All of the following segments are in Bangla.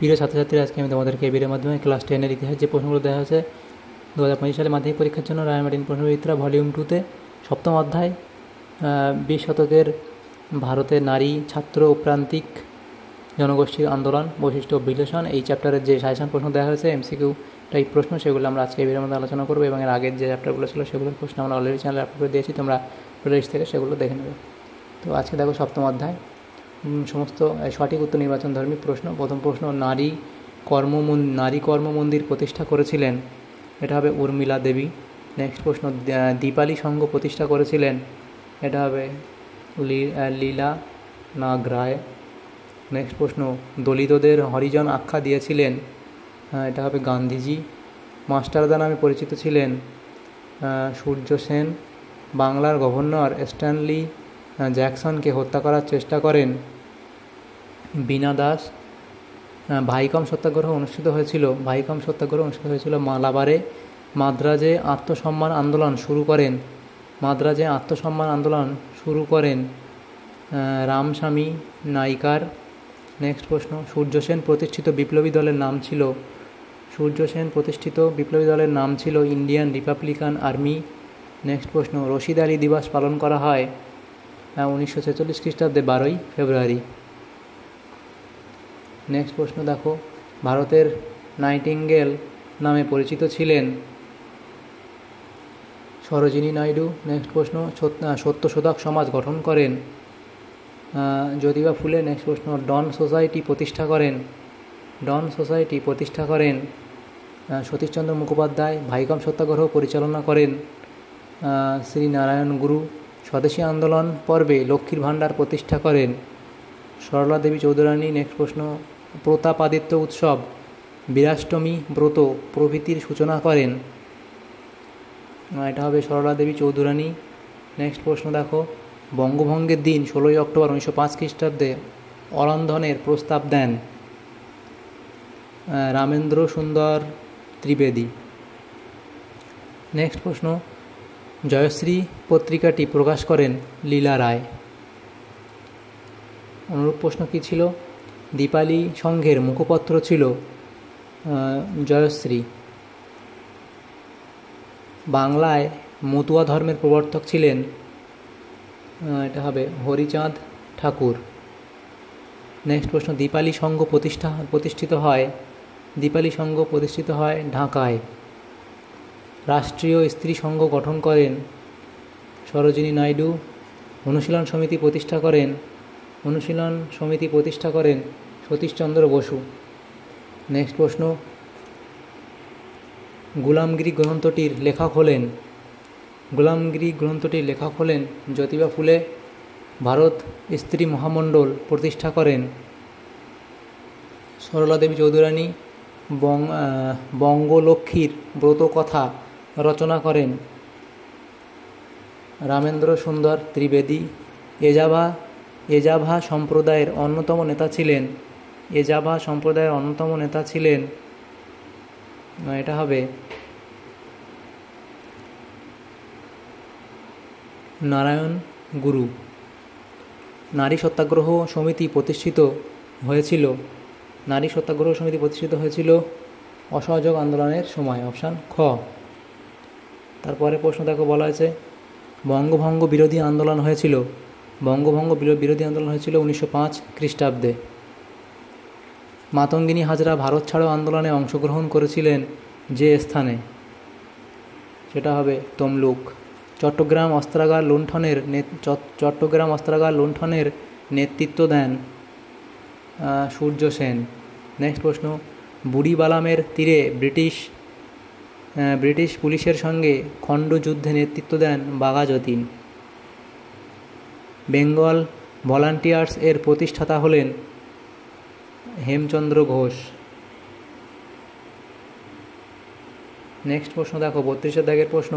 প্রিয় ছাত্রছাত্রীরা, আজকে আমি তোমাদেরকে এবির মাধ্যমে ক্লাস 10-এর ইতিহাস যে প্রশ্নগুলো দেওয়া হয়েছে 2025 সালে মাধ্যমিক পরীক্ষার জন্য রায়মার্টিন প্রশ্নবিচিত্রা ভলিউম 2-তে সপ্তম অধ্যায় 20 শতকের ভারতের নারী ছাত্র ও প্রান্তিক জনগোষ্ঠীর আন্দোলন বৈশিষ্ট্য ও বিশ্লেষণ, এই চ্যাপ্টারের যে সাজেশন প্রশ্ন দেওয়া হয়েছে এমসিকিউ টাইপ প্রশ্ন, সেগুলো আমরা আজকে এবির মধ্যে আলোচনা করবো। এবং এর আগের যে চ্যাপ্টারগুলো ছিল সেগুলোর প্রশ্ন আমরা অলরেডি চ্যানেলে আপলোড করে দিয়েছি, তোমরা প্লেলিস্ট থেকে সেগুলো দেখে নেবে। তো আজকে দেখো সপ্তম অধ্যায়, সমস্ত সঠিক উত্তর নির্বাচনধর্মী প্রশ্ন। প্রথম প্রশ্ন, নারী কর্ম মন্দির প্রতিষ্ঠা করেছিলেন, এটা হবে উর্মিলা দেবী। নেক্সট প্রশ্ন, দীপালি সংঘ প্রতিষ্ঠা করেছিলেন, এটা হবে লীলা নাগ রায়। নেক্সট প্রশ্ন, দলিতদের হরিজন আখ্যা দিয়েছিলেন, এটা হবে গান্ধীজি। মাস্টারদা নামে পরিচিত ছিলেন সূর্য সেন। বাংলার গভর্নর স্ট্যানলি জ্যাকসনকে হত্যা করার চেষ্টা করেন বীণা দাস। ভাইকম সত্যাগ্রহ অনুষ্ঠিত হয়েছিল মালাবারে। মাদ্রাজে আত্মসম্মান আন্দোলন শুরু করেন রামস্বামী নাইকার। নেক্সট প্রশ্ন, সূর্য সেন প্রতিষ্ঠিত বিপ্লবী দলের নাম ছিল ইন্ডিয়ান রিপাবলিকান আর্মি। নেক্সট প্রশ্ন, রশিদ আলী দিবস পালন করা হয় 1946 খ্রিস্টাব্দে 12ই ফেব্রুয়ারি। নেক্সট প্রশ্ন দেখো, ভারতের নাইটিঙ্গেল নামে পরিচিত ছিলেন সরোজিনী নাইডু। নেক্সট প্রশ্ন, সত্যশোধক সমাজ গঠন করেন জ্যোতিবা ফুলে। নেক্সট প্রশ্ন, ডন সোসাইটি প্রতিষ্ঠা করেন সতীশচন্দ্র মুখোপাধ্যায়। ভাইকম সত্যাগ্রহ পরিচালনা করেন শ্রী নারায়ণ গুরু। স্বদেশী আন্দোলন পর্বে লক্ষ্মীর ভাণ্ডার প্রতিষ্ঠা করেন সরলা দেবী চৌধুরানী। নেক্সট প্রশ্ন, প্রতাপাদিত্য উৎসব, বীরাষ্টমী ব্রত প্রভৃতির সূচনা করেন, এটা হবে সরলা দেবী চৌধুরানী। নেক্সট প্রশ্ন দেখো, বঙ্গভঙ্গের দিন 16ই অক্টোবর 1905 খ্রিস্টাব্দে অরন্ধনের প্রস্তাব দেন রামেন্দ্র সুন্দর ত্রিবেদী। নেক্সট প্রশ্ন, জয়শ্রী পত্রিকাটি প্রকাশ করেন লীলা রায়। অনুরূপ প্রশ্ন কী ছিল? দীপালি সংঘের মুখপত্র ছিল জয়শ্রী। বাংলায় মতুয়া ধর্মের প্রবর্তক ছিলেন, এটা হবে হরিচাঁদ ঠাকুর। নেক্সট প্রশ্ন, দীপালি সংঘ প্রতিষ্ঠিত হয় ঢাকায়। রাষ্ট্রীয় স্ত্রী সংঘ গঠন করেন সরোজিনী নাইডু। অনুশীলন সমিতি প্রতিষ্ঠা করেন সতীশচন্দ্র বসু। নেক্সট প্রশ্ন, গুলামগিরি গ্রন্থটির লেখক হলেন জ্যোতিবা ফুলে। ভারত স্ত্রী মহামণ্ডল প্রতিষ্ঠা করেন সরলা দেবী চৌধুরানী। বঙ্গলক্ষ্মীর ব্রত কথা রচনা করেন রামেন্দ্র সুন্দর ত্রিবেদী। এজাভা সম্প্রদায়ের অন্যতম নেতা ছিলেন, এটা হবে নারায়ণ গুরু। নারী সত্যাগ্রহ সমিতি প্রতিষ্ঠিত হয়েছিল অসহযোগ আন্দোলনের সময়, অপশান খ। তারপরে প্রশ্ন দেখো, বলা হয়েছে বঙ্গভঙ্গ বিরোধী আন্দোলন হয়েছিল 1905 খ্রিস্টাব্দে। মাতঙ্গিনী হাজরা ভারত ছাড়ো আন্দোলনে অংশগ্রহণ করেছিলেন যে স্থানে, সেটা হবে তমলুক। চট্টগ্রাম অস্ত্রাগার লুণ্ঠনের নেতৃত্ব দেন সূর্য সেন। নেক্সট প্রশ্ন, বুড়িবালামের তীরে ব্রিটিশ পুলিশের সঙ্গে খণ্ডযুদ্ধে নেতৃত্ব দেন বাঘা যতীন। বেঙ্গল ভলান্টিয়ার্স এর প্রতিষ্ঠাতা হলেন হেমচন্দ্র ঘোষ। নেক্সট প্রশ্ন দেখো, 32 দাগের প্রশ্ন,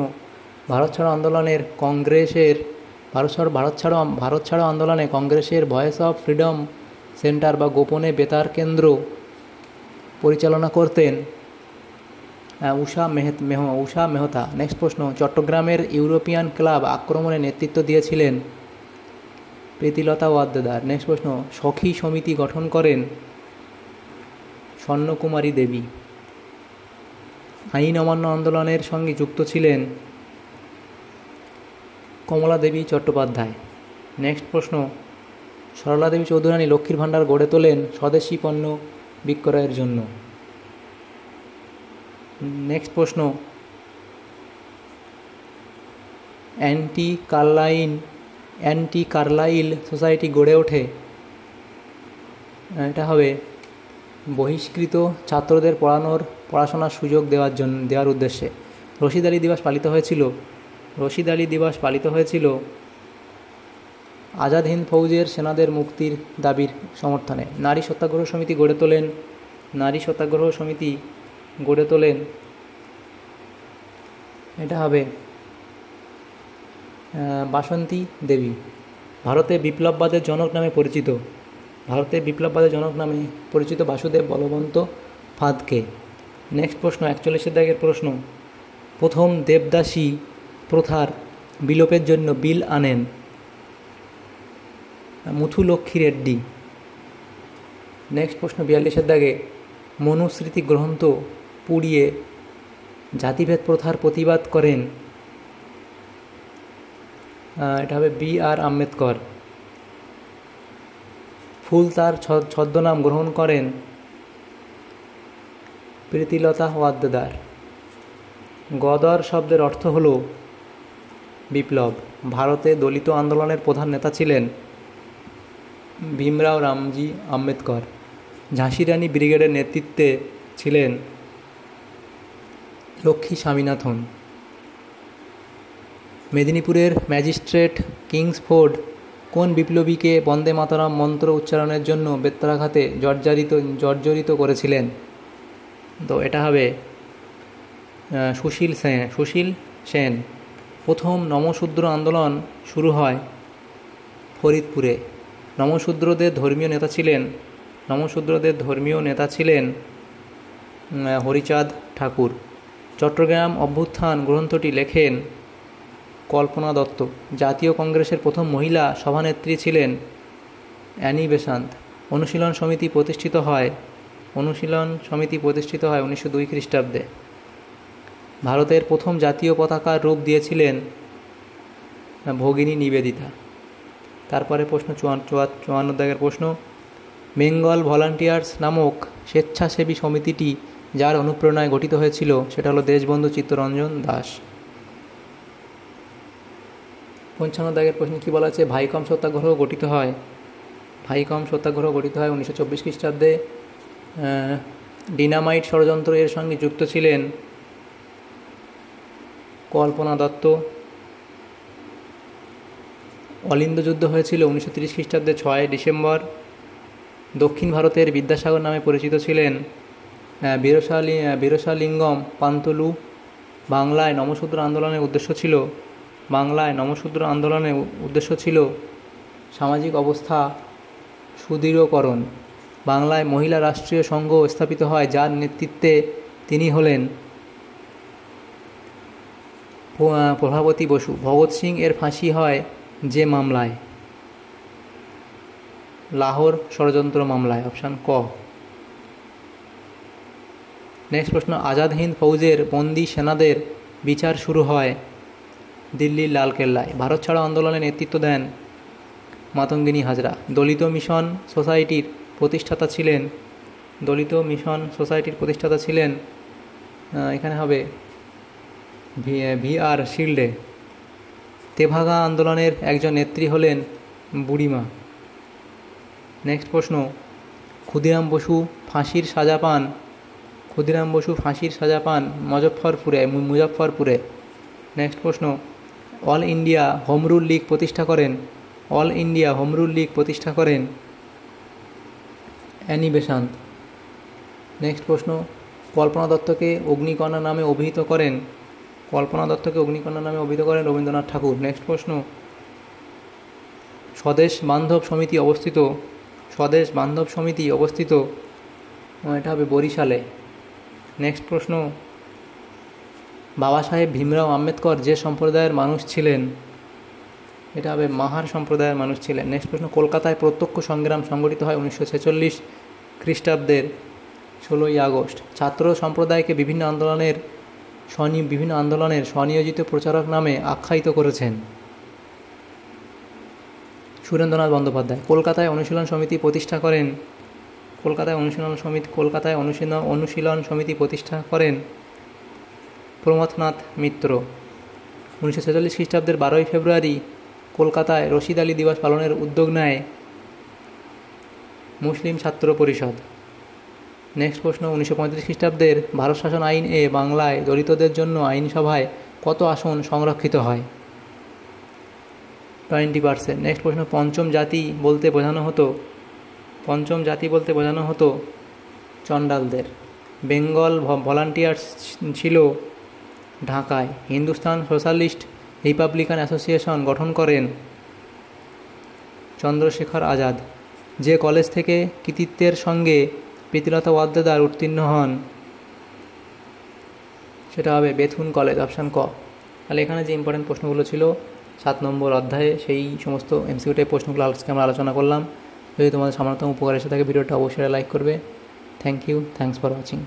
ভারত ছাড়ো আন্দোলনে কংগ্রেসের ভয়েস অফ ফ্রিডম সেন্টার বা গোপনে বেতার কেন্দ্র পরিচালনা করতেন উষা মেহতা। নেক্সট প্রশ্ন, চট্টগ্রামের ইউরোপিয়ান ক্লাব আক্রমণে নেতৃত্ব দিয়েছিলেন প্রীতিলতা ওয়াদ্দেদার। নেক্সট প্রশ্ন, সখী সমিতি গঠন করেন স্বর্ণকুমারী দেবী। আইন অমান্য আন্দোলনের সঙ্গে যুক্ত ছিলেন কমলা দেবী চট্টোপাধ্যায়। নেক্সট প্রশ্ন, সরলা দেবী চৌধুরানী লক্ষ্মীর ভাণ্ডার গড়ে তোলেন স্বদেশি পণ্য বিক্রয়ের জন্য। নেক্সট প্রশ্ন, অ্যান্টি কার্লাইল সোসাইটি গড়ে ওঠে। এটা হবে বহিষ্কৃত ছাত্রদের পড়াশোনার সুযোগ দেওয়ার উদ্দেশ্যে। রশিদ আলী দিবস পালিত হয়েছিল আজাদ হিন্দ ফৌজের সেনাদের মুক্তির দাবির সমর্থনে। নারী সত্যাগ্রহ সমিতি গড়ে তোলেন এটা হবে বাসন্তী দেবী। ভারতে বিপ্লববাদের জনক নামে পরিচিত বাসুদেব বলবন্ত ফাঁদকে। নেক্সট প্রশ্ন, 41 দাগের প্রশ্ন, প্রথম দেবদাসী প্রথার বিলোপের জন্য বিল আনেন মুথুলক্ষ্মী রেড্ডি। নেক্সট প্রশ্ন, 42 দাগে, মনুস্মৃতি গ্রন্থ পুড়িয়ে জাতিভেদ প্রথার প্রতিবাদ করেন। এটা হবে B.R. আম্বেদকর। ফুল তার ছদ্মনাম গ্রহণ করেন প্রীতিলতা ওয়াদ্দেদার। গদর শব্দের অর্থ হল বিপ্লব। ভারতে দলিত আন্দোলনের প্রধান নেতা ছিলেন ভীমরাও রামজি আম্বেদকর। ঝাঁসি রানী ব্রিগেডের নেতৃত্বে ছিলেন লক্ষ্মী স্বামীনাথন। মেদিনীপুরের ম্যাজিস্ট্রেট কিংসফোর্ড কোন বিপ্লবীকে বন্দে মাতরম মন্ত্র উচ্চারণের জন্য বেত্রাঘাতে জর্জরিত করেছিলেন? তো এটা হবে সুশীল সেন। প্রথম নমশূদ্র আন্দোলন শুরু হয় ফরিদপুরে। নমশূদ্রদের ধর্মীয় নেতা ছিলেন হরিচাঁদ ঠাকুর। চট্টগ্রাম অভ্যুত্থান গ্রন্থটি লেখেন কল্পনা দত্ত। জাতীয় কংগ্রেসের প্রথম মহিলা সভানেত্রী ছিলেন অ্যানি বেসান্ত। অনুশীলন সমিতি প্রতিষ্ঠিত হয় 1902 খ্রিস্টাব্দে। ভারতের প্রথম জাতীয় পতাকার রূপ দিয়েছিলেন ভগিনী নিবেদিতা। তারপরে প্রশ্ন 54 দাগের প্রশ্ন, বেঙ্গল ভলান্টিয়ার্স নামক স্বেচ্ছাসেবী সমিতিটি যার অনুপ্রেরণায় গঠিত হয়েছিল সেটা হলো দেশবন্ধু চিত্তরঞ্জন দাস। 55 দাগের প্রশ্ন কী বলা আছে? ভাইকম সত্যাগ্রহ গঠিত হয় 1924 খ্রিস্টাব্দে। ডিনামাইট ষড়যন্ত্র এর সঙ্গে যুক্ত ছিলেন কল্পনা দত্ত। অলিন্দ যুদ্ধ হয়েছিল 1930 খ্রিস্টাব্দে 6 ডিসেম্বর। দক্ষিণ ভারতের বিদ্যাসাগর নামে পরিচিত ছিলেন বীরেশলিঙ্গম পান্তুলু। বাংলায় নমশূদ্র আন্দোলনের উদ্দেশ্য ছিল সামাজিক অবস্থা সুদৃঢ়করণ। বাংলায় মহিলা রাষ্ট্রীয় সংঘ স্থাপিত হয়, যার নেতৃত্বে তিনি হলেন প্রভাবতী বসু। ভগৎ সিং এর ফাঁসি হয় যে মামলায়? লাহোর ষড়যন্ত্র মামলায়, অপশান ক। নেক্সট প্রশ্ন, আজাদ হিন্দ ফৌজের বন্দী সেনাদের বিচার শুরু হয় দিল্লির লালকেল্লায়। ভারত ছাড়ো আন্দোলনে নেতৃত্ব দেন মাতঙ্গিনী হাজরা। দলিত মিশন সোসাইটির প্রতিষ্ঠাতা ছিলেন এখানে হবে V.R. শিল্ডে। তেভাগা আন্দোলনের একজন নেত্রী হলেন বুড়িমা। নেক্সট প্রশ্ন, ক্ষুদিরাম বসু ফাঁসির সাজা পান মুজফ্ফরপুরে। নেক্সট প্রশ্ন, all India home rule League প্রতিষ্ঠা করেন অ্যানি বেসান্ত। নেক্সট প্রশ্ন, কল্পনা দত্তকে অগ্নিকণা নামে অভিহিত করেন রবীন্দ্রনাথ ঠাকুর। নেক্সট প্রশ্ন, স্বদেশ বান্ধব সমিতি অবস্থিত এটা হবে বরিশালে। নেক্সট প্রশ্ন, বাবা সাহেব ভীমরাও আম্বেদকর যে সম্প্রদায়ের মানুষ ছিলেন? এটা হবে মাহার সম্প্রদায়ের মানুষ ছিলেন। নেক্সট প্রশ্ন, কলকাতায় প্রত্যক্ষ সংগ্রাম সংগঠিত হয় 1946 খ্রিস্টাব্দের 16ই আগস্ট। ছাত্র সম্প্রদায়কে বিভিন্ন আন্দোলনের স্বনিয়োজিত প্রচারক নামে আখ্যায়িত করেছেন সুরেন্দ্রনাথ বন্দ্যোপাধ্যায়। কলকাতায় অনুশীলন সমিতি প্রতিষ্ঠা করেন প্রমথনাথ মিত্র। 1946 খ্রিস্টাব্দের 12ই ফেব্রুয়ারি কলকাতায় রশিদ আলী দিবস পালনের উদ্যোগ নেয় মুসলিম ছাত্র পরিষদ। নেক্সট প্রশ্ন, 1935 খ্রিস্টাব্দের ভারত শাসন আইন এ বাংলায় দলিতদের জন্য আইনসভায় কত আসন সংরক্ষিত হয়? 20%। নেক্সট প্রশ্ন, পঞ্চম জাতি বলতে বোঝানো হতো চণ্ডালদের। বেঙ্গল ভলান্টিয়ার্স ছিল ঢাকায়। হিন্দুস্তান সোশ্যালিস্ট রিপাবলিকান অ্যাসোসিয়েশন গঠন করেন চন্দ্রশেখর আজাদ। যে কলেজ থেকে কৃতিত্বের সঙ্গে প্রীতিলতা ওয়াদ্দেদার উত্তীর্ণ হন সেটা হবে বেথুন কলেজ, অপশান ক। তাহলে এখানে যে ইম্পর্টেন্ট প্রশ্নগুলো ছিল 7 নম্বর অধ্যায়ে, সেই সমস্ত এমসিকিউ টাইপ প্রশ্নগুলো আজকে আমরা আলোচনা করলাম। যদি তোমাদের সামান্যতম উপকার এসে থাকে ভিডিওটা অবশ্যই লাইক করবে। Thank you, thanks for watching.